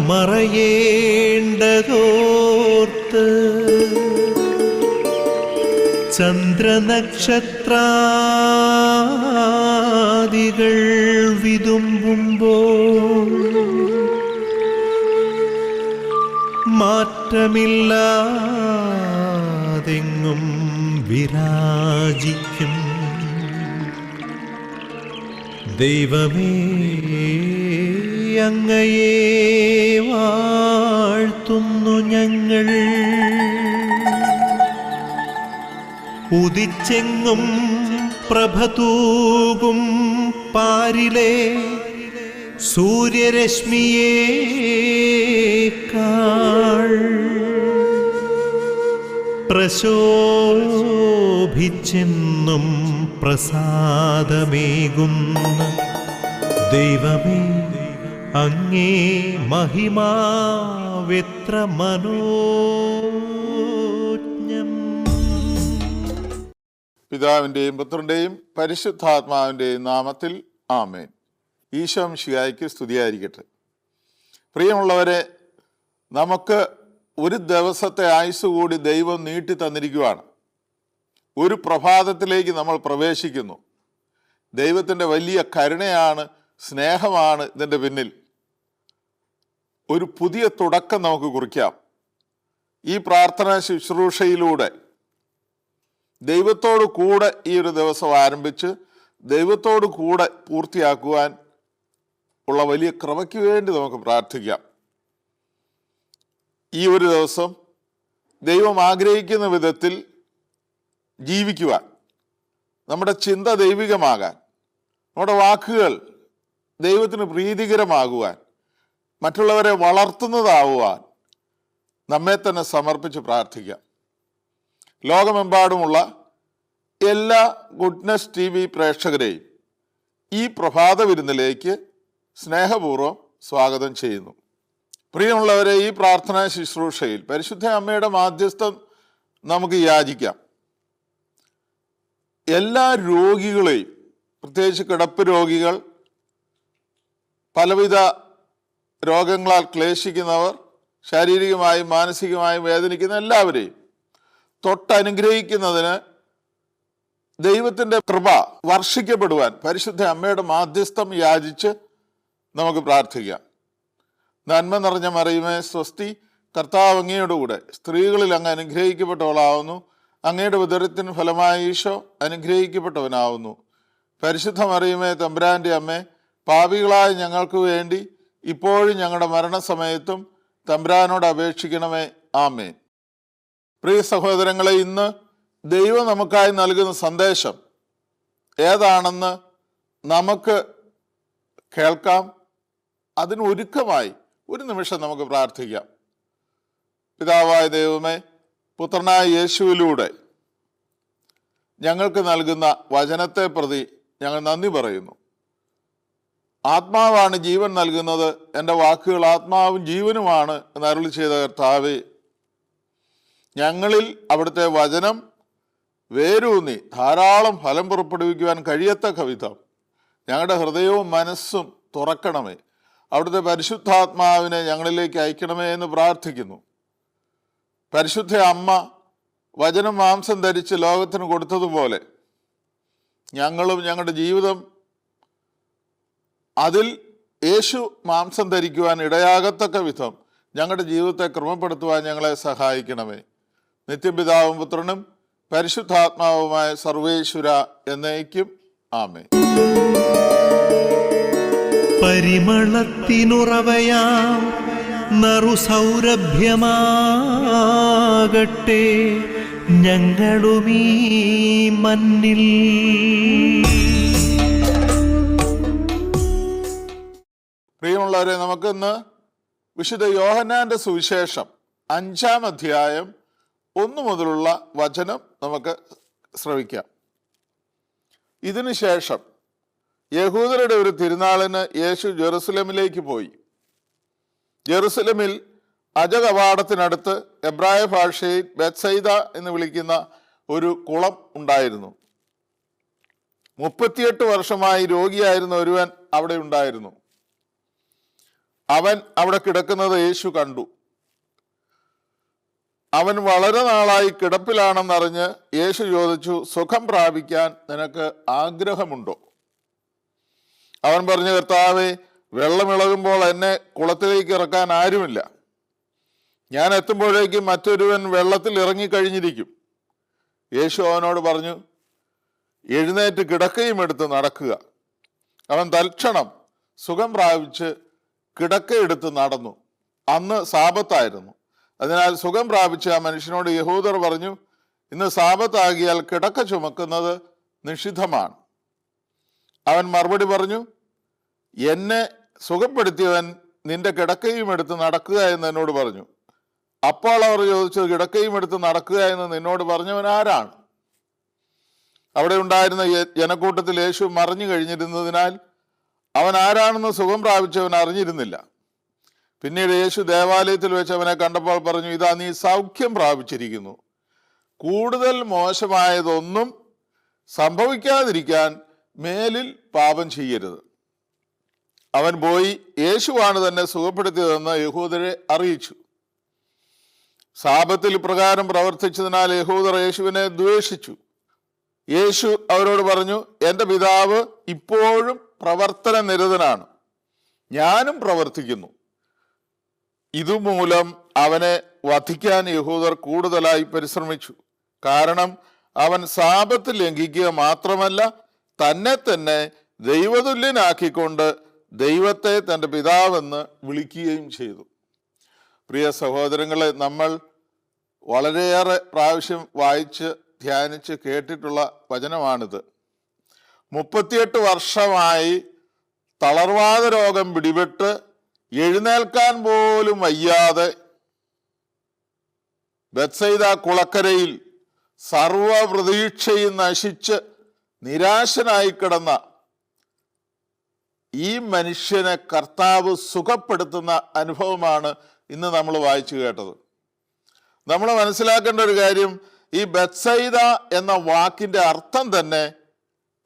മറയേണ്ടതോർത്ത് ചന്ദ്രനക്ഷത്രാദികൾ വിതുമ്പുമ്പോൾ മാറ്റമില്ലാതെങ്ങും വിരാജിക്കും ദൈവമേ, അങ്ങയെ വാഴ്ത്തുന്നു ഞങ്ങൾ. ഉദിച്ചെങ്ങും പ്രഭതൂകും പാരിലെ സൂര്യരശ്മിയേക്കാൾ പ്രശോഭിച്ചെന്നും പ്രസാദമേകുന്ന ദൈവമേ, അങ്ങേ മഹിമാവെത്ര മനോജ്ഞം. പിതാവിൻ്റെയും പുത്രൻ്റെയും പരിശുദ്ധാത്മാവിൻ്റെയും നാമത്തിൽ ആമേൻ. ഈശോ മിശിഹായ്ക്ക് സ്തുതിയായിരിക്കട്ടെ. പ്രിയമുള്ളവരെ, നമുക്ക് ഒരു ദിവസത്തെ ആയുസ് കൂടി ദൈവം നീട്ടി തന്നിരിക്കുകയാണ്. ഒരു പ്രഭാതത്തിലേക്ക് നമ്മൾ പ്രവേശിക്കുന്നു. ദൈവത്തിൻ്റെ വലിയ കരുണയാണ്, സ്നേഹമാണ് ഇതിൻ്റെ പിന്നിൽ. ഒരു പുതിയ തുടക്കം നമുക്ക് കുറിക്കാം. ഈ പ്രാർത്ഥനാ ശുശ്രൂഷയിലൂടെ ദൈവത്തോട് കൂടെ ഈ ഒരു ദിവസം ആരംഭിച്ച് ദൈവത്തോട് കൂടെ പൂർത്തിയാക്കുവാൻ ഉള്ള വലിയ കൃപയ്ക്ക് വേണ്ടി നമുക്ക് പ്രാർത്ഥിക്കാം. ഈ ഒരു ദിവസം ദൈവം ആഗ്രഹിക്കുന്ന വിധത്തിൽ ജീവിക്കുവാൻ, നമ്മുടെ ചിന്ത ദൈവികമാകാൻ, നമ്മുടെ വാക്കുകൾ ദൈവത്തിന് പ്രീതികരമാകുവാൻ, മറ്റുള്ളവരെ വളർത്തുന്നതാവുവാൻ നമ്മെ തന്നെ സമർപ്പിച്ച് പ്രാർത്ഥിക്കാം. ലോകമെമ്പാടുമുള്ള എല്ലാ ഗുഡ്നസ് TV പ്രേക്ഷകരെയും ഈ പ്രഭാത വിരുന്നിലേക്ക് സ്നേഹപൂർവ്വം സ്വാഗതം ചെയ്യുന്നു. പ്രിയമുള്ളവരെ, ഈ പ്രാർത്ഥനാ ശുശ്രൂഷയിൽ പരിശുദ്ധ അമ്മയുടെ മാധ്യസ്ഥം നമുക്ക് യാചിക്കാം. എല്ലാ രോഗികളെയും, പ്രത്യേകിച്ച് കിടപ്പ് രോഗികൾ, പലവിധ രോഗങ്ങളാൽ ക്ലേശിക്കുന്നവർ, ശാരീരികമായും മാനസികമായും വേദനിക്കുന്ന എല്ലാവരെയും തൊട്ടനുഗ്രഹിക്കുന്നതിന് ദൈവത്തിൻ്റെ കൃപ വർഷിക്കപ്പെടുവാൻ പരിശുദ്ധ അമ്മയുടെ മാധ്യസ്ഥം യാചിച്ച് നമുക്ക് പ്രാർത്ഥിക്കാം. നന്മ നിറഞ്ഞ മറിയമേ സ്വസ്തി, കർത്താവ് അങ്ങയുടെ കൂടെ, സ്ത്രീകളിൽ അങ്ങ് അനുഗ്രഹിക്കപ്പെട്ടവളാവുന്നു. അങ്ങയുടെ ഉദരത്തിന് ഫലമായ ഈശോ അനുഗ്രഹിക്കപ്പെട്ടവനാവുന്നു. പരിശുദ്ധ മറിയമേ തമ്പുരാൻ്റെ അമ്മേ, പാപികളായ ഞങ്ങൾക്ക് വേണ്ടി ഇപ്പോഴും ഞങ്ങളുടെ മരണസമയത്തും തമ്പുരാനോട് അപേക്ഷിക്കണമേ. ആമേൻ. പ്രിയ സഹോദരങ്ങളെ, ഇന്ന് ദൈവം നമുക്കായി നൽകുന്ന സന്ദേശം ഏതാണെന്ന് നമുക്ക് കേൾക്കാം. അതിന് ഒരുക്കമായി ഒരു നിമിഷം നമുക്ക് പ്രാർത്ഥിക്കാം. പിതാവായ ദൈവമേ, പുത്രനായ യേശുവിലൂടെ ഞങ്ങൾക്ക് നൽകുന്ന വചനത്തെ പ്രതി ഞങ്ങൾ നന്ദി പറയുന്നു. ആത്മാവാണ് ജീവൻ നൽകുന്നത്, എൻ്റെ വാക്കുകൾ ആത്മാവും ജീവനുമാണ് എന്ന് അരുളി ചെയ്ത കർത്താവേ, ഞങ്ങളിൽ അവിടുത്തെ വചനം വേരൂന്നി ധാരാളം ഫലം പുറപ്പെടുവിക്കുവാൻ കഴിയത്തക്ക വിധം ഞങ്ങളുടെ ഹൃദയവും മനസ്സും തുറക്കണമേ. അവിടുത്തെ പരിശുദ്ധാത്മാവിനെ ഞങ്ങളിലേക്ക് അയക്കണമേ എന്ന് പ്രാർത്ഥിക്കുന്നു. പരിശുദ്ധ അമ്മ വചനം മാംസം ധരിച്ച് ലോകത്തിന് കൊടുത്തതുപോലെ ഞങ്ങളും ഞങ്ങളുടെ ജീവിതം അതിൽ യേശു മാംസം ധരിക്കുവാൻ ഇടയാകത്തക്ക വിധം ഞങ്ങളുടെ ജീവിതത്തെ ക്രമപ്പെടുത്തുവാൻ ഞങ്ങളെ സഹായിക്കണമേ. നിത്യപിതാവും പുത്രനും പരിശുദ്ധാത്മാവുമായ സർവേശ്വര എന്നേക്കും ആമേൻ. പരിമളത്തിനുറവയാം നറുസൗരഭ്യമാകട്ടെ ഞങ്ങളുമീ മണ്ണിൽ. പ്രിയമുള്ളവരെ, നമുക്കിന്ന് വിശുദ്ധ യോഹന്നാന്റെ സുവിശേഷം 5-ാം അധ്യായം 1 മുതലുള്ള വചനം നമുക്ക് ശ്രവിക്കാം. ഇതിനുശേഷം യഹൂദരുടെ ഒരു തിരുനാളിന് യേശു ജെറുസലേമിലേക്ക് പോയി. ജെറുസലേമിൽ അജകവാടത്തിനടുത്ത് എബ്രായ ഭാഷയിൽ ബെത്സൈദ എന്ന് വിളിക്കുന്ന ഒരു കുളം ഉണ്ടായിരുന്നു. 38 വർഷമായി രോഗിയായിരുന്ന ഒരുവൻ അവിടെ ഉണ്ടായിരുന്നു. അവൻ അവിടെ കിടക്കുന്നത് യേശു കണ്ടു. അവൻ വളരെ നാളായി കിടപ്പിലാണെന്നറിഞ്ഞ് യേശു ചോദിച്ചു, സുഖം പ്രാപിക്കാൻ നിനക്ക് ആഗ്രഹമുണ്ടോ? അവൻ പറഞ്ഞു, കർത്താവേ, വെള്ളമിളകുമ്പോൾ എന്നെ കുളത്തിലേക്ക് ഇറക്കാൻ ആരുമില്ല. ഞാൻ എത്തുമ്പോഴേക്കും മറ്റൊരുവൻ വെള്ളത്തിൽ ഇറങ്ങിക്കഴിഞ്ഞിരിക്കും. യേശു അവനോട് പറഞ്ഞു, എഴുന്നേറ്റ് കിടക്കയും എടുത്ത് നടക്കുക. അവൻ തൽക്ഷണം സുഖം പ്രാപിച്ച് കിടക്കയെടുത്ത് നടന്നു. അന്ന് സാബത്തായിരുന്നു. അതിനാൽ സുഖം പ്രാപിച്ച ആ മനുഷ്യനോട് യഹൂദർ പറഞ്ഞു, ഇന്ന് സാബത്താകിയാൽ കിടക്ക ചുമക്കുന്നത് നിഷിദ്ധമാണ്. അവൻ മറുപടി പറഞ്ഞു, എന്നെ സുഖപ്പെടുത്തിയവൻ നിന്റെ കിടക്കയും എടുത്ത് നടക്കുക എന്ന് എന്നോട് പറഞ്ഞു. അപ്പോൾ അവർ ചോദിച്ചു, കിടക്കയും എടുത്ത് നടക്കുക എന്ന് നിന്നോട് പറഞ്ഞവൻ ആരാണ്? അവിടെ ഉണ്ടായിരുന്ന ജനക്കൂട്ടത്തിൽ യേശു മറിഞ്ഞു കഴിഞ്ഞിരുന്നതിനാൽ അവൻ ആരാണെന്ന് സുഖം പ്രാപിച്ചവൻ അറിഞ്ഞിരുന്നില്ല. പിന്നീട് യേശു ദേവാലയത്തിൽ വെച്ച് അവനെ കണ്ടപ്പോൾ പറഞ്ഞു, ഇതാ നീ സൗഖ്യം പ്രാപിച്ചിരിക്കുന്നു. കൂടുതൽ മോശമായതൊന്നും സംഭവിക്കാതിരിക്കാൻ മേലിൽ പാപം ചെയ്യരുത്. അവൻ പോയി യേശുവാണ് തന്നെ സുഖപ്പെടുത്തിയതെന്ന് യഹൂദരെ അറിയിച്ചു. സാബത്തിൽ പ്രകാരം പ്രവർത്തിച്ചതിനാൽ യഹൂദർ യേശുവിനെ ദ്വേഷിച്ചു. യേശു അവരോട് പറഞ്ഞു, എൻ്റെ പിതാവ് ഇപ്പോഴും പ്രവർത്തന നിരതനാണ്, ഞാനും പ്രവർത്തിക്കുന്നു. ഇതുമൂലം അവനെ വധിക്കാൻ യഹൂദർ കൂടുതലായി പരിശ്രമിച്ചു. കാരണം അവൻ സാബത്ത് ലംഘിക്കുക മാത്രമല്ല, തന്നെ തന്നെ ദൈവതുല്യനാക്കിക്കൊണ്ട് ദൈവത്തെ തൻ്റെ പിതാവെന്ന് വിളിക്കുകയും ചെയ്തു. പ്രിയ സഹോദരങ്ങളെ, നമ്മൾ വളരെയേറെ പ്രാവശ്യം വായിച്ച് ധ്യാനിച്ച് കേട്ടിട്ടുള്ള വചനമാണിത്. 38 വർഷമായി തളർവാത രോഗം പിടിപെട്ട് എഴുന്നേൽക്കാൻ പോലും വയ്യാതെ ബെത്സൈദ കുളക്കരയിൽ സർവപ്രതീക്ഷയും നശിച്ച് നിരാശനായി കിടന്ന ഈ മനുഷ്യനെ കർത്താവ് സുഖപ്പെടുത്തുന്ന അനുഭവമാണ് ഇന്ന് നമ്മൾ വായിച്ചു കേട്ടത്. നമ്മൾ മനസ്സിലാക്കേണ്ട ഒരു കാര്യം, ഈ ബെത്സൈദ എന്ന വാക്കിന്റെ അർത്ഥം തന്നെ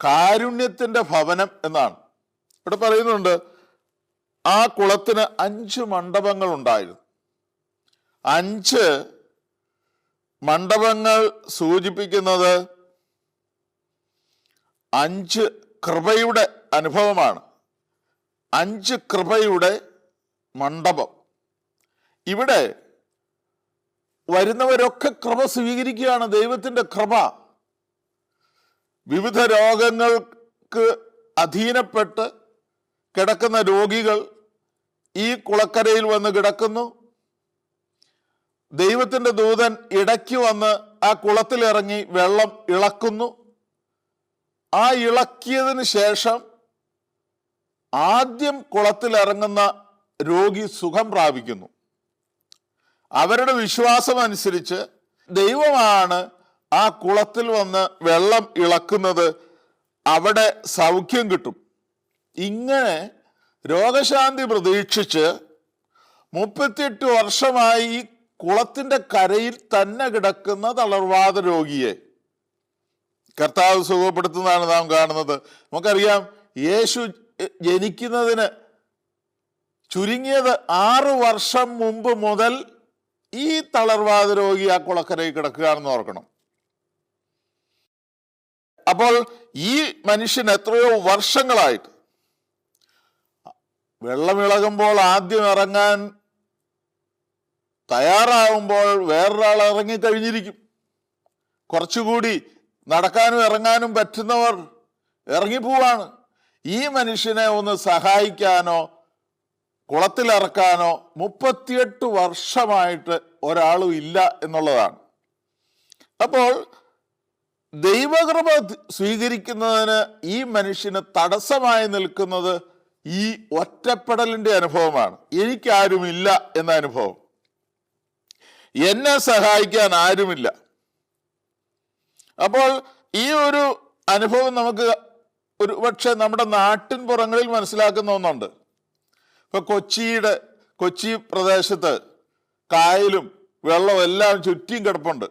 കാരുണ്യത്തിന്റെ ഭവനം എന്നാണ്. ഇവിടെ പറയുന്നുണ്ട്, ആ കുളത്തിന് 5 മണ്ഡപങ്ങൾ ഉണ്ടായിരുന്നു. 5 മണ്ഡപങ്ങൾ സൂചിപ്പിക്കുന്നത് 5 കൃപയുടെ അനുഭവമാണ്. 5 കൃപയുടെ മണ്ഡപം. ഇവിടെ വരുന്നവരൊക്കെ കൃപ സ്വീകരിക്കുകയാണ്, ദൈവത്തിൻ്റെ കൃപ. വിവിധ രോഗങ്ങൾക്ക് അധീനപ്പെട്ട് കിടക്കുന്ന രോഗികൾ ഈ കുളക്കരയിൽ വന്ന് കിടക്കുന്നു. ദൈവത്തിൻ്റെ ദൂതൻ ഇടയ്ക്ക് വന്ന് ആ കുളത്തിലിറങ്ങി വെള്ളം ഇളക്കുന്നു. ആ ഇളക്കിയതിന് ശേഷം ആദ്യം കുളത്തിലിറങ്ങുന്ന രോഗി സുഖം പ്രാപിക്കുന്നു. അവരുടെ വിശ്വാസം അനുസരിച്ച് ദൈവമാണ് ആ കുളത്തിൽ വന്ന് വെള്ളം ഇളക്കുന്നത്, അവിടെ സൗഖ്യം കിട്ടും. ഇങ്ങനെ രോഗശാന്തി പ്രതീക്ഷിച്ച് 38 വർഷമായി ഈ കുളത്തിൻ്റെ കരയിൽ തന്നെ കിടക്കുന്ന തളർവാത രോഗിയെ കർത്താവ് സുഖപ്പെടുത്തുന്നതാണ് നാം കാണുന്നത്. നമുക്കറിയാം, യേശു ജനിക്കുന്നതിന് ചുരുങ്ങിയത് 6 വർഷം മുമ്പ് മുതൽ ഈ തളർവാത രോഗി ആ കുളക്കരയിൽ കിടക്കുകയാണെന്ന് ഓർക്കണം. അപ്പോൾ ഈ മനുഷ്യൻ എത്രയോ വർഷങ്ങളായിട്ട് വെള്ളമിളകുമ്പോൾ ആദ്യം ഇറങ്ങാൻ തയ്യാറാവുമ്പോൾ വേറൊരാൾ ഇറങ്ങിക്കഴിഞ്ഞിരിക്കും. കുറച്ചുകൂടി നടക്കാനും ഇറങ്ങാനും പറ്റുന്നവർ ഇറങ്ങിപ്പോവാണ്. ഈ മനുഷ്യനെ ഒന്ന് സഹായിക്കാനോ കുളത്തിലിറക്കാനോ 38 വർഷമായിട്ട് ഒരാളും ഇല്ല എന്നുള്ളതാണ്. അപ്പോൾ ദൈവകൃപ സ്വീകരിക്കുന്നതിന് ഈ മനുഷ്യന് തടസ്സമായി നിൽക്കുന്നത് ഈ ഒറ്റപ്പെടലിൻ്റെ അനുഭവമാണ്. എനിക്കാരുമില്ല എന്ന അനുഭവം, എന്നെ സഹായിക്കാൻ ആരുമില്ല. അപ്പോൾ ഈ ഒരു അനുഭവം നമുക്ക് ഒരു പക്ഷെ നമ്മുടെ നാട്ടിൻ പുറങ്ങളിൽ മനസ്സിലാക്കുന്ന ഒന്നുണ്ട്. ഇപ്പൊ കൊച്ചി പ്രദേശത്ത് കായലും വെള്ളവും എല്ലാം ചുറ്റിയും കിടപ്പുണ്ട്.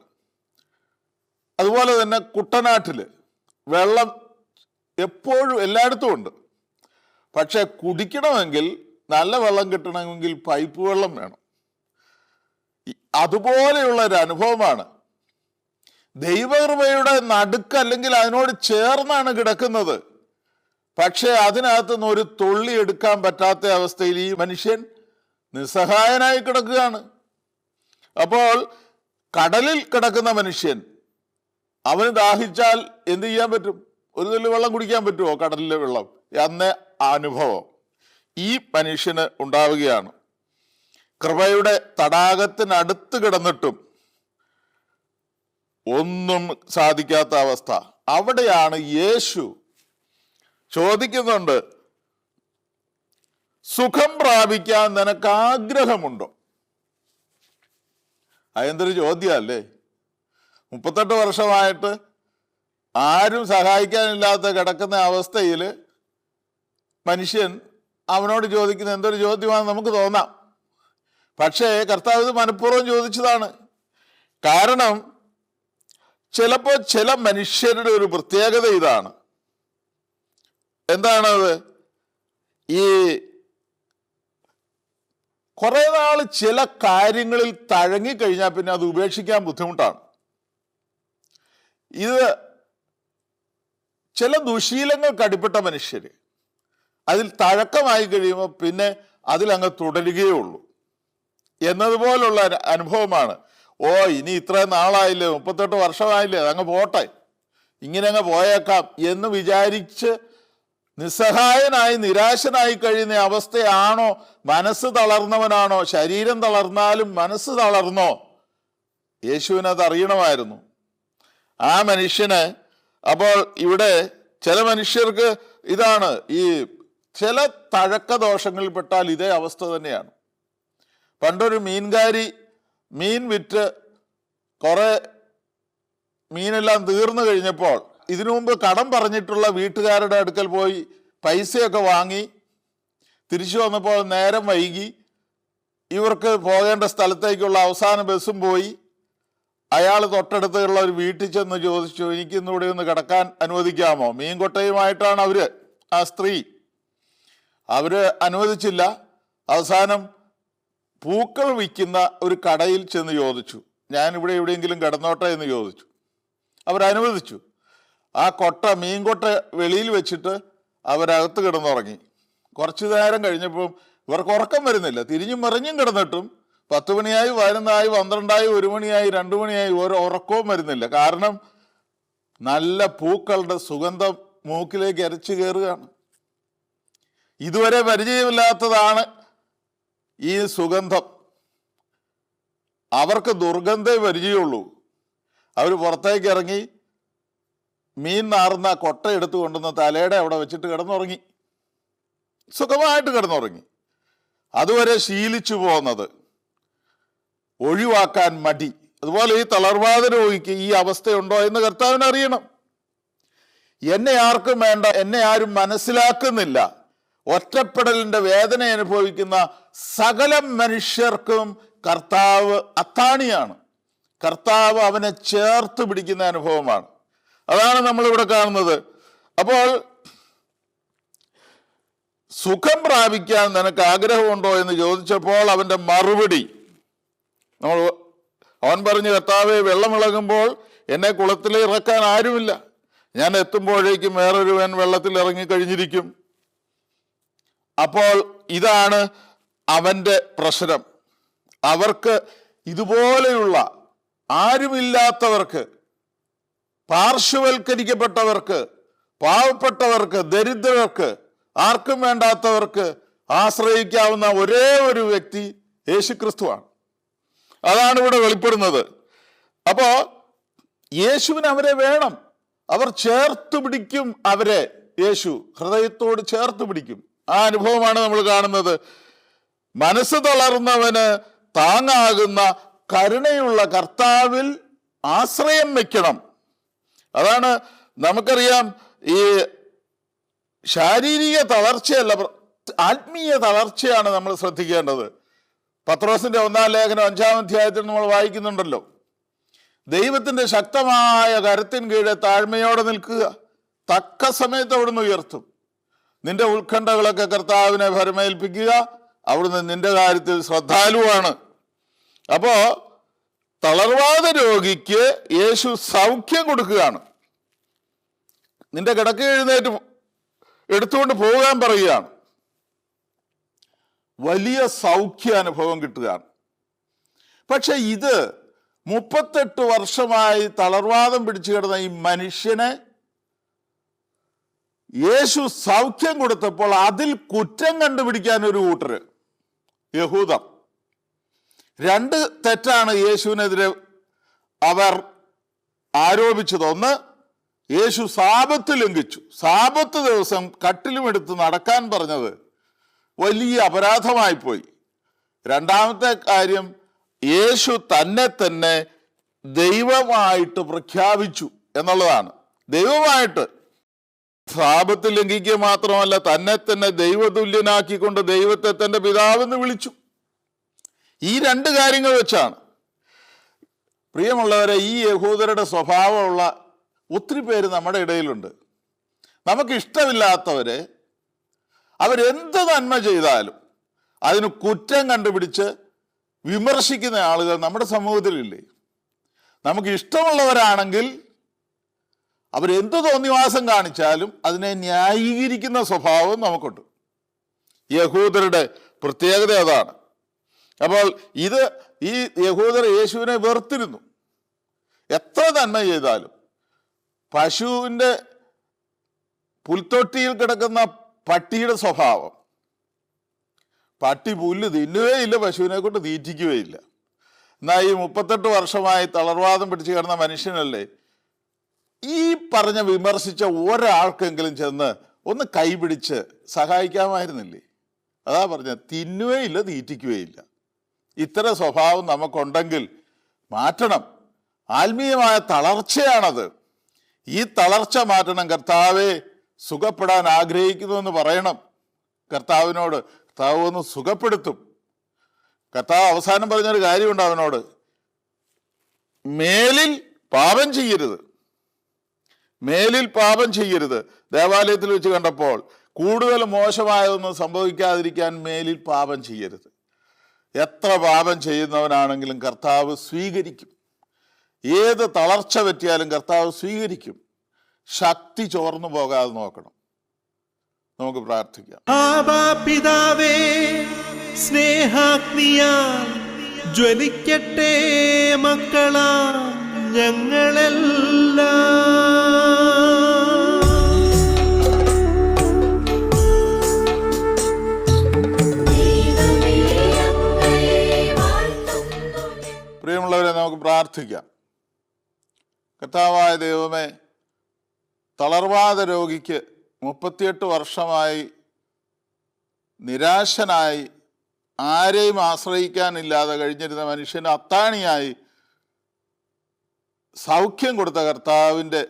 അതുപോലെ തന്നെ കുട്ടനാട്ടിൽ വെള്ളം എപ്പോഴും എല്ലായിടത്തും ഉണ്ട്. പക്ഷെ കുടിക്കണമെങ്കിൽ നല്ല വെള്ളം കിട്ടണമെങ്കിൽ പൈപ്പ് വെള്ളം വേണം. അതുപോലെയുള്ള ഒരു അനുഭവമാണ്. ദൈവകൃപയുടെ നടുക്ക് അല്ലെങ്കിൽ അതിനോട് ചേർന്നാണ് കിടക്കുന്നത്. പക്ഷെ അതിനകത്ത് നിന്ന് ഒരു തുള്ളി എടുക്കാൻ പറ്റാത്ത അവസ്ഥയിൽ ഈ മനുഷ്യൻ നിസ്സഹായനായി കിടക്കുകയാണ്. അപ്പോൾ കടലിൽ കിടക്കുന്ന മനുഷ്യൻ, അവന് ദാഹിച്ചാൽ എന്ത് ചെയ്യാൻ പറ്റും? ഒരു തുള്ളി വെള്ളം കുടിക്കാൻ പറ്റുമോ? കടലിലെ വെള്ളം എന്ന അനുഭവം ഈ മനുഷ്യന് ഉണ്ടാവുകയാണ്. കൃപയുടെ തടാകത്തിനടുത്ത് കിടന്നിട്ടും ഒന്നും സാധിക്കാത്ത അവസ്ഥ. അവിടെയാണ് യേശു ചോദിക്കുന്നുണ്ട്, സുഖം പ്രാപിക്കാൻ നിനക്ക് ആഗ്രഹമുണ്ടോ? അതെന്തൊരു ചോദ്യമല്ലേ. 38 വർഷമായിട്ട് ആരും സഹായിക്കാനില്ലാത്ത കിടക്കുന്ന അവസ്ഥയിൽ മനുഷ്യൻ അവനോട് ചോദിക്കുന്ന എന്തൊരു ചോദ്യമാണെന്ന് നമുക്ക് തോന്നാം. പക്ഷേ കർത്താവ് ഇത് മനഃപൂർവ്വം ചോദിച്ചതാണ്. കാരണം ചിലപ്പോൾ ചില മനുഷ്യരുടെ ഒരു പ്രത്യേകത ഇതാണ്. എന്താണത്? ഈ കുറെ നാൾ ചില കാര്യങ്ങളിൽ തഴങ്ങിക്കഴിഞ്ഞാൽ പിന്നെ അത് ഉപേക്ഷിക്കാൻ ബുദ്ധിമുട്ടാണ്. ഇത് ചില ദുശീലങ്ങൾക്ക് അടിപ്പെട്ട മനുഷ്യര് അതിൽ തഴക്കമായി കഴിയുമ്പോൾ പിന്നെ അതിലങ്ങ് തുടരുകയേ ഉള്ളൂ എന്നതുപോലുള്ള അനുഭവമാണ്. ഓ, ഇനി ഇത്രയും നാളായില്ലേ, 38 വർഷമായില്ലേ, അതങ്ങ് പോട്ടെ, ഇങ്ങനെ അങ്ങ് പോയേക്കാം എന്ന് വിചാരിച്ച് നിസ്സഹായനായി നിരാശനായി കഴിയുന്ന അവസ്ഥയാണോ? മനസ്സ് തളർന്നവനാണോ? ശരീരം തളർന്നാലും മനസ്സ് തളർന്നോ? യേശുവിനത് അറിയണമായിരുന്നു. ആ മനുഷ്യന് അപ്പോൾ ഇവിടെ ചില മനുഷ്യർക്ക് ഇതാണ്, ഈ ചില തഴക്ക ദോഷങ്ങളിൽപ്പെട്ടാൽ ഇതേ അവസ്ഥ തന്നെയാണ്. പണ്ടൊരു മീൻകാരി മീൻ വിറ്റ് കുറെ മീനെല്ലാം തീർന്നു കഴിഞ്ഞപ്പോൾ ഇതിനു മുമ്പ് കടം പറഞ്ഞിട്ടുള്ള വീട്ടുകാരുടെ അടുക്കൽ പോയി പൈസയൊക്കെ വാങ്ങി തിരിച്ചു വന്നപ്പോൾ നേരം വൈകി. ഇവർക്ക് പോകേണ്ട സ്ഥലത്തേക്കുള്ള അവസാന ബസ്സും പോയി. അയാൾ തൊട്ടടുത്തുള്ള ഒരു വീട്ടിൽ ചെന്ന് ചോദിച്ചു, എനിക്ക് ഇന്നിവിടെ ഒന്ന് കിടക്കാൻ അനുവദിക്കാമോ? മീൻകൊട്ടയുമായിട്ടാണ് അവര്, ആ സ്ത്രീ. അവര് അനുവദിച്ചില്ല. അവസാനം പൂക്കൾ വിൽക്കുന്ന ഒരു കടയിൽ ചെന്ന് ചോദിച്ചു, ഞാനിവിടെ എവിടെയെങ്കിലും കിടന്നോട്ടെ എന്ന് ചോദിച്ചു. അവരനുവദിച്ചു. ആ മീൻകൊട്ട വെളിയിൽ വെച്ചിട്ട് അവരകത്ത് കിടന്നുറങ്ങി. കുറച്ചു നേരം കഴിഞ്ഞപ്പോൾ ഇവർക്ക് ഉറക്കം വരുന്നില്ല. തിരിഞ്ഞും മറിഞ്ഞും കിടന്നിട്ടും 10 മണിയായി, 11ആയി, 12ആയി, 1 മണിയായി, 2 മണിയായി, ഒരു ഉറക്കവും വരുന്നില്ല. കാരണം നല്ല പൂക്കളുടെ സുഗന്ധം മൂക്കിലേക്ക് അരച്ചു കയറുകയാണ്. ഇതുവരെ പരിചയമില്ലാത്തതാണ് ഈ സുഗന്ധം. അവർക്ക് ദുർഗന്ധേ പരിചയമുള്ളൂ. അവർ പുറത്തേക്ക് ഇറങ്ങി മീൻ നാറുന്ന കൊട്ട എടുത്തു കൊണ്ടുവന്ന് തലയുടെ അവിടെ വെച്ചിട്ട് കിടന്നുറങ്ങി. സുഖമായിട്ട് കിടന്നുറങ്ങി. അതുവരെ ശീലിച്ചു പോകുന്നത് ഒഴിവാക്കാൻ മടി. അതുപോലെ ഈ തളർവാദ രോഗിക്ക് ഈ അവസ്ഥയുണ്ടോ എന്ന് കർത്താവിന് അറിയണം. എന്നെ ആർക്കും വേണ്ട, എന്നെ ആരും മനസ്സിലാക്കുന്നില്ല, ഒറ്റപ്പെടലിന്റെ വേദന അനുഭവിക്കുന്ന സകല മനുഷ്യർക്കും കർത്താവ് അത്താണിയാണ്. കർത്താവ് അവനെ ചേർത്ത് പിടിക്കുന്ന അനുഭവമാണ്. അതാണ് നമ്മളിവിടെ കാണുന്നത്. അപ്പോൾ സുഖം പ്രാപിക്കാൻ നിനക്ക് ആഗ്രഹമുണ്ടോ എന്ന് ചോദിച്ചപ്പോൾ അവന്റെ മറുപടി, അവൻ പറഞ്ഞു, കർത്താവേ, വെള്ളമിളകുമ്പോൾ എന്നെ കുളത്തിൽ ഇറക്കാൻ ആരുമില്ല, ഞാൻ എത്തുമ്പോഴേക്കും വേറൊരുവൻ വെള്ളത്തിൽ ഇറങ്ങിക്കഴിഞ്ഞിരിക്കും. അപ്പോൾ ഇതാണ് അവന്റെ പ്രശ്നം. അവർക്ക് ഇതുപോലെയുള്ള ആരുമില്ലാത്തവർക്ക്, പാർശ്വവൽക്കരിക്കപ്പെട്ടവർക്ക്, പാവപ്പെട്ടവർക്ക്, ദരിദ്രർക്ക്, ആർക്കും വേണ്ടാത്തവർക്ക് ആശ്രയിക്കാവുന്ന ഒരേ ഒരു വ്യക്തി യേശുക്രിസ്തുവാണ്. അതാണ് ഇവിടെ വെളിപ്പെടുന്നത്. അപ്പോ യേശുവിന് അവരെ വേണം. അവർ ചേർത്ത് പിടിക്കും. അവരെ യേശു ഹൃദയത്തോട് ചേർത്ത് പിടിക്കും. ആ അനുഭവമാണ് നമ്മൾ കാണുന്നത്. മനസ്സ് തളർന്നവന് താങ്ങാകുന്ന കരുണയുള്ള കർത്താവിൽ ആശ്രയം വെക്കണം. അതാണ് നമുക്കറിയാം. ഈ ശാരീരിക തളർച്ചയല്ല, ആത്മീയ തളർച്ചയാണ് നമ്മൾ ശ്രദ്ധിക്കേണ്ടത്. പത്രോസിന്റെ 1-ാം ലേഖനം 5-ാം അധ്യായത്തിൽ നമ്മൾ വായിക്കുന്നുണ്ടല്ലോ, ദൈവത്തിന്റെ ശക്തമായ കരത്തിൻ കീഴെ താഴ്മയോടെ നിൽക്കുക, തക്ക സമയത്ത് അവിടുന്ന് ഉയർത്തും. നിന്റെ ഉത്കണ്ഠകളൊക്കെ കർത്താവിനെ ഭരമേൽപ്പിക്കുക. അവിടുന്ന് നിന്റെ കാര്യത്തിൽ ശ്രദ്ധാലുവാണ്. അപ്പോ തളർവാദ രോഗിക്ക് യേശു സൗഖ്യം കൊടുക്കുകയാണ്. നിന്റെ കിടക്ക എഴുന്നേറ്റ് എടുത്തുകൊണ്ട് പോകാൻ പറയുകയാണ്. വലിയ സൗഖ്യ അനുഭവം കിട്ടുകയാണ്. പക്ഷെ ഇത് 38 വർഷമായി തളർവാദം പിടിച്ചു കിടന്ന ഈ മനുഷ്യനെ യേശു സൗഖ്യം കൊടുത്തപ്പോൾ അതിൽ കുറ്റം കണ്ടുപിടിക്കാൻ ഒരു കൂട്ടര്, യഹൂദർ. 2 തെറ്റാണ് യേശുവിനെതിരെ അവർ ആരോപിച്ചത്. ഒന്ന്, യേശു സാബത്ത് ലംഘിച്ചു. സാബത്ത് ദിവസം കട്ടിലുമെടുത്ത് നടക്കാൻ പറഞ്ഞത് വലിയ അപരാധമായി പോയി. രണ്ടാമത്തെ കാര്യം, യേശു തന്നെ ദൈവമായിട്ട് പ്രഖ്യാപിച്ചു എന്നുള്ളതാണ്. ദൈവമായിട്ട് സാബത്ത് ലംഘിക്കുക മാത്രമല്ല, തന്നെ ദൈവതുല്യനാക്കിക്കൊണ്ട് ദൈവത്തെ തന്റെ പിതാവെന്ന് വിളിച്ചു. ഈ 2 കാര്യങ്ങൾ വെച്ചാണ്. പ്രിയമുള്ളവരെ, ഈ യഹൂദരുടെ സ്വഭാവമുള്ള ഒത്തിരി പേര് നമ്മുടെ ഇടയിലുണ്ട്. നമുക്കിഷ്ടമില്ലാത്തവരെ അവരെന്ത് നന്മ ചെയ്താലും അതിന് കുറ്റം കണ്ടുപിടിച്ച് വിമർശിക്കുന്ന ആളുകൾ നമ്മുടെ സമൂഹത്തിലില്ലേ? നമുക്ക് ഇഷ്ടമുള്ളവരാണെങ്കിൽ അവരെന്ത് തോന്നിവാസം കാണിച്ചാലും അതിനെ ന്യായീകരിക്കുന്ന സ്വഭാവം നമുക്കുണ്ട്. യഹൂദരുടെ പ്രത്യേകത അതാണ്. അപ്പോൾ ഈ യഹൂദർ യേശുവിനെ വെറുത്തിരുന്നു. എത്ര നന്മ ചെയ്താലും പശുവിൻ്റെ പുൽത്തൊട്ടിയിൽ കിടക്കുന്ന പട്ടിയുടെ സ്വഭാവം, പട്ടി പുല്ല് തിന്നുകയില്ല, പശുവിനെ കൊണ്ട് തീറ്റിക്കുകയില്ല. എന്നാൽ ഈ 38 വർഷമായി തളർവാദം പിടിച്ചു കിടന്ന മനുഷ്യനല്ലേ ഈ പറഞ്ഞ വിമർശിച്ച ഒരാൾക്കെങ്കിലും ചെന്ന് ഒന്ന് കൈപിടിച്ച് സഹായിക്കാമായിരുന്നില്ലേ? അതാ പറഞ്ഞ, തിന്നുകയില്ല, തീറ്റിക്കുകയില്ല. ഇത്തരം സ്വഭാവം നമുക്കുണ്ടെങ്കിൽ മാറ്റണം. ആത്മീയമായ തളർച്ചയാണത്. ഈ തളർച്ച മാറ്റണം. കർത്താവെ, സുഖപ്പെടാൻ ആഗ്രഹിക്കുന്നു എന്ന് പറയണം കർത്താവിനോട്. കർത്താവ് ഒന്ന് സുഖപ്പെടുത്തും. കർത്താവ് അവസാനം പറഞ്ഞൊരു കാര്യമുണ്ട് അവനോട്, മേലിൽ പാപം ചെയ്യരുത്, മേലിൽ പാപം ചെയ്യരുത്. ദേവാലയത്തിൽ വെച്ച് കണ്ടപ്പോൾ കൂടുതൽ മോശമായതൊന്നും സംഭവിക്കാതിരിക്കാൻ മേലിൽ പാപം ചെയ്യരുത്. എത്ര പാപം ചെയ്യുന്നവനാണെങ്കിലും കർത്താവ് സ്വീകരിക്കും. ഏത് തളർച്ച പറ്റിയാലും കർത്താവ് സ്വീകരിക്കും. ശക്തി ചോർന്നു പോകാതെ നോക്കണം. നമുക്ക് പ്രാർത്ഥിക്കാം. ആബാ പിതാവേ, സ്നേഹാഗ്നിയാൽ ജ്വലിക്കട്ടെ മക്കളാ ഞങ്ങളെല്ലാം. പ്രിയമുള്ളവരെ, നമുക്ക് പ്രാർത്ഥിക്കാം. കർത്താവായ ദൈവമേ, തളർവാദ രോഗിക്ക് 38 വർഷമായി നിരാശനായി ആരെയും ആശ്രയിക്കാനില്ലാതെ കഴിഞ്ഞിരുന്ന മനുഷ്യന് അത്താണിയായി സൗഖ്യം കൊടുത്ത കർത്താവിൻ്റെ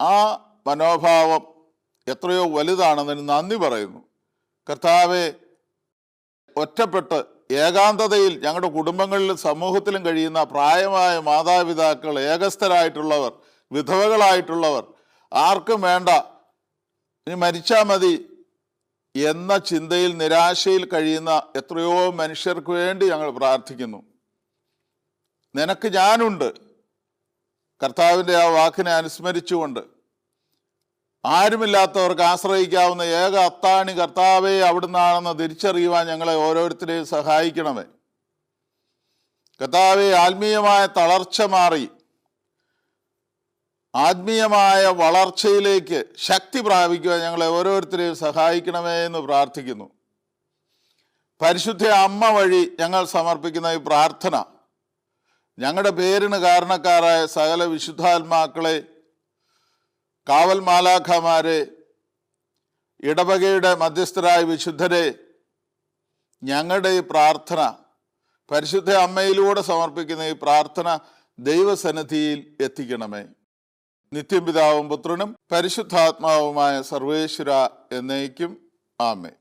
ആ മനോഭാവം എത്രയോ വലുതാണെന്നതിന് നന്ദി പറയുന്നു. കർത്താവെ, ഒറ്റപ്പെട്ട് ഏകാന്തതയിൽ ഞങ്ങളുടെ കുടുംബങ്ങളിലും സമൂഹത്തിലും കഴിയുന്ന പ്രായമായ മാതാപിതാക്കൾ, ഏകസ്ഥരായിട്ടുള്ളവർ, വിധവകളായിട്ടുള്ളവർ, ആർക്കും വേണ്ട, ഇനി മരിച്ചാൽ മതി എന്ന ചിന്തയിൽ നിരാശയിൽ കഴിയുന്ന എത്രയോ മനുഷ്യർക്ക് വേണ്ടി ഞങ്ങൾ പ്രാർത്ഥിക്കുന്നു. നിനക്ക് ഞാനുണ്ട്. കർത്താവിൻ്റെ ആ വാക്കിനെ അനുസ്മരിച്ചുകൊണ്ട് ആരുമില്ലാത്തവർക്ക് ആശ്രയിക്കാവുന്ന ഏക അത്താണി കർത്താവെ അവിടുന്നാണെന്ന് തിരിച്ചറിയുവാൻ ഞങ്ങളെ ഓരോരുത്തരെയും സഹായിക്കണമേ. കർത്താവെ, ആത്മീയമായ തളർച്ച മാറി ആത്മീയമായ വളർച്ചയിലേക്ക് ശക്തി പ്രാപിക്കുവാൻ ഞങ്ങളെ ഓരോരുത്തരെയും സഹായിക്കണമേ എന്ന് പ്രാർത്ഥിക്കുന്നു. പരിശുദ്ധ അമ്മ വഴി ഞങ്ങൾ സമർപ്പിക്കുന്ന ഈ പ്രാർത്ഥന ഞങ്ങളുടെ പേരിന് കാരണക്കാരായ സകല വിശുദ്ധാത്മാക്കളെ, കാവൽ മാലാഖമാരെ, ഇടവകയുടെ മധ്യസ്ഥരായ വിശുദ്ധരെ, ഞങ്ങളുടെ ഈ പ്രാർത്ഥന പരിശുദ്ധ അമ്മയിലൂടെ സമർപ്പിക്കുന്ന ഈ പ്രാർത്ഥന ദൈവസന്നിധിയിൽ എത്തിക്കണമേ. നിത്യം പിതാവും പുത്രനും പരിശുദ്ധാത്മാവുമായ സർവേശ്വര എന്നേക്കും ആമേൻ.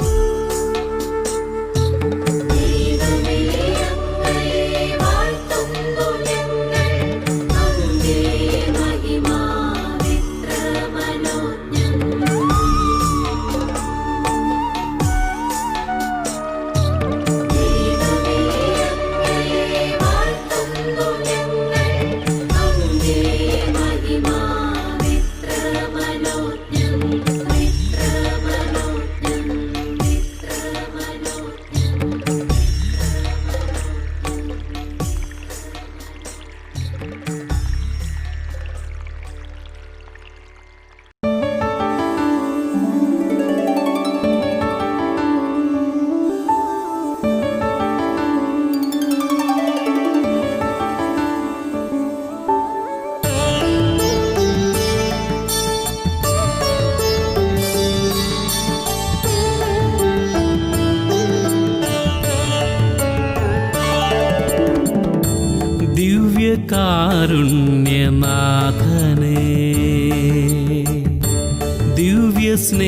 ദിവ്യകാരുണ്യനാഥനേ, ദിവ്യസ്നേഹസ്വരൂപനേ,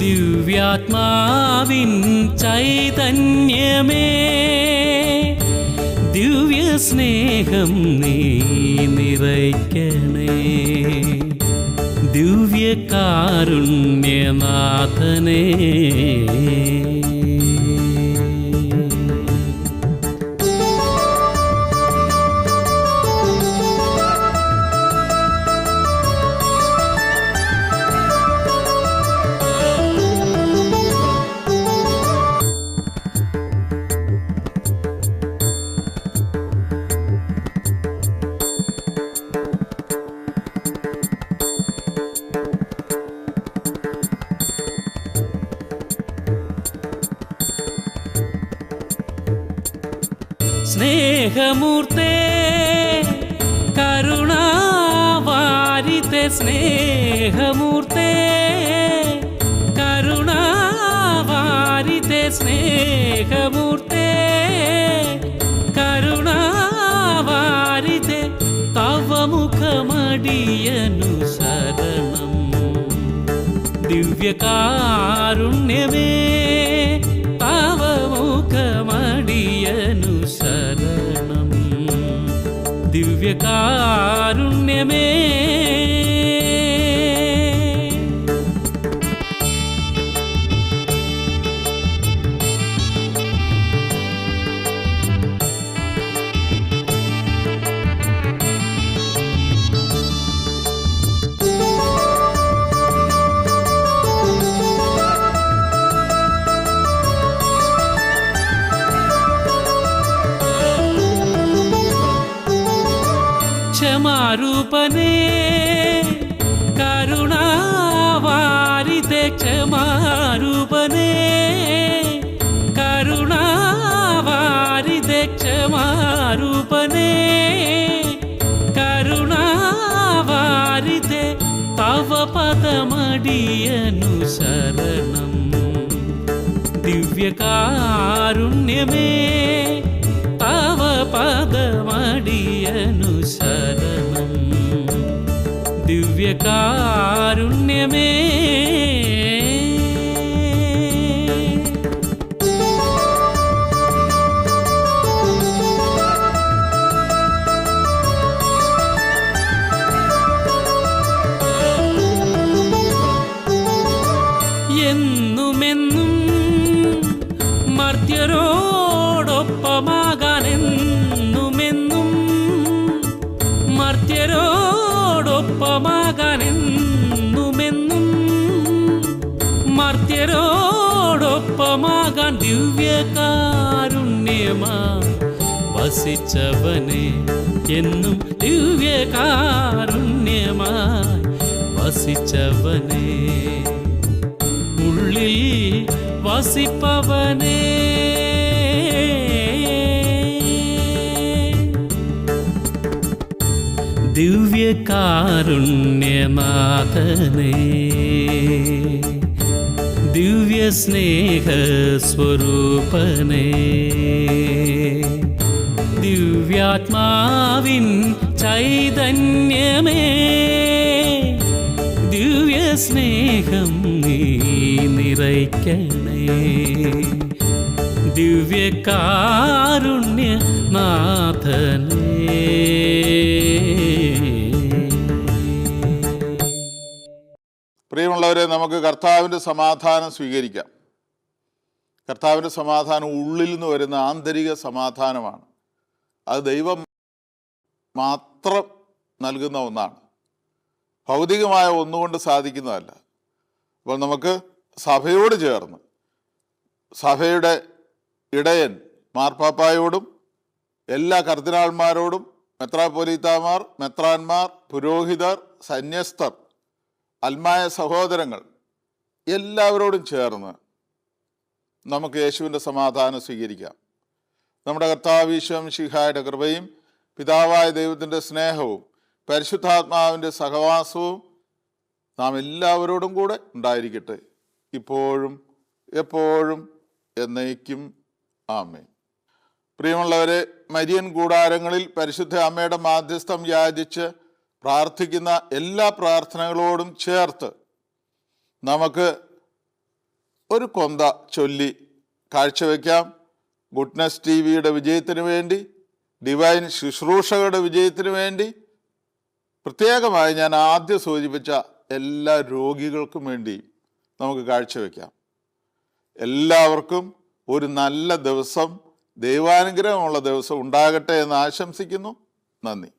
ദിവ്യാത്മാവിൻ ചൈതന്യമേ, ദിവ്യസ്നേഹം നീ നിറയ്ക്കണേ. ദിവ്യകാരുണ്യനാഥനേ, സ്നേഹമൂർത്തേ കരുണാവാരിതേ, സ്നേഹമൂർത്തേ കരുണാവാരിതേ, സ്നേഹമൂർത്തേ കരുണാവാരിതേ, തവ മുഖമടിയനുസരണം. ദിവ്യകാരുണ്യമേ, തവ മുഖമടിയനുസരണം. ദിവ്യകാരുണ്യമേ, ക്ഷമാരൂപനേ കരുണാവാരിതേ, ക്ഷമാരൂപനേ കരുണാവാരിതേ, ക്ഷമാരൂപനേ കരുണാവാരിതേ, തവ പദമടിയനുസരണം. ദിവ്യകാരുണ്യമേ, തവ പദമടിയനുസരണം. ദിവ്യകാരുണ്യമേ, എന്നുമെന്നും മർത്യരോടൊപ്പമാകാൻ, എന്നുമെന്നും മർത്യരോടൊപ്പമാകാൻ, എന്നുമെന്നും മർത്യരോടൊപ്പമാകാൻ, ദിവ്യകാരുണ്യമാ വസിച്ചവനെ, എന്നും ദിവ്യകാരുണ്യമായി വസിച്ചവനെ, ഉള്ളിൽ വസിപ്പവനേ, ദിവ്യകാരുണ്യനാഥനേ, ദിവ്യസ്നേഹസ്വരൂപനേ, ദിവ്യാത്മാവിൻ ചൈതന്യമേ, ദിവ്യസ്നേഹം നീ നിറയ്ക്കണേ. ദിവ്യകാരുണ്യനാഥനേ. പ്രിയമുള്ളവരെ, നമുക്ക് കർത്താവിൻ്റെ സമാധാനം സ്വീകരിക്കാം. കർത്താവിൻ്റെ സമാധാനം ഉള്ളിൽ നിന്ന് വരുന്ന ആന്തരിക സമാധാനമാണ്. അത് ദൈവം മാത്രം നൽകുന്ന ഒന്നാണ്, ഭൗതികമായ ഒന്നുകൊണ്ട് സാധിക്കുന്നതല്ല. അപ്പോൾ നമുക്ക് സഭയോട് ചേർന്ന് സഭയുടെ ഇടയൻ മാർപ്പാപ്പായോടും എല്ലാ കർദിനാൾമാരോടും മെത്രാപ്പൊലീത്താമാർ, മെത്രാന്മാർ, പുരോഹിതർ, സന്യസ്തർ, അൽമായ സഹോദരങ്ങൾ എല്ലാവരോടും ചേർന്ന് നമുക്ക് യേശുവിൻ്റെ സമാധാനം സ്വീകരിക്കാം. നമ്മുടെ കർത്താവ് ഈശോ മിശിഹായുടെ കൃപയും പിതാവായ ദൈവത്തിൻ്റെ സ്നേഹവും പരിശുദ്ധാത്മാവിൻ്റെ സഹവാസവും നാം എല്ലാവരോടും കൂടെ ഉണ്ടായിരിക്കട്ടെ, ഇപ്പോഴും എപ്പോഴും എന്നേക്കും. ആമേൻ. പ്രിയമുള്ളവരെ, മരിയൻ കൂടാരങ്ങളിൽ പരിശുദ്ധ അമ്മയുടെ മാധ്യസ്ഥം യാചിച്ച് പ്രാർത്ഥിക്കുന്ന എല്ലാ പ്രാർത്ഥനകളോടും ചേർത്ത് നമുക്ക് ഒരു കൊന്ത ചൊല്ലി കാഴ്ചവെക്കാം. ഗുഡ്നസ് TV-യുടെ വിജയത്തിന് വേണ്ടി, ഡിവൈൻ ശുശ്രൂഷകളുടെ വിജയത്തിന് വേണ്ടി, പ്രത്യേകമായി ഞാൻ ആദ്യം സൂചിപ്പിച്ച എല്ലാ രോഗികൾക്കും വേണ്ടി നമുക്ക് കാഴ്ചവെക്കാം. എല്ലാവർക്കും ഒരു നല്ല ദിവസം, ദൈവാനുഗ്രഹമുള്ള ദിവസം ഉണ്ടാകട്ടെ എന്ന് ആശംസിക്കുന്നു. നന്ദി.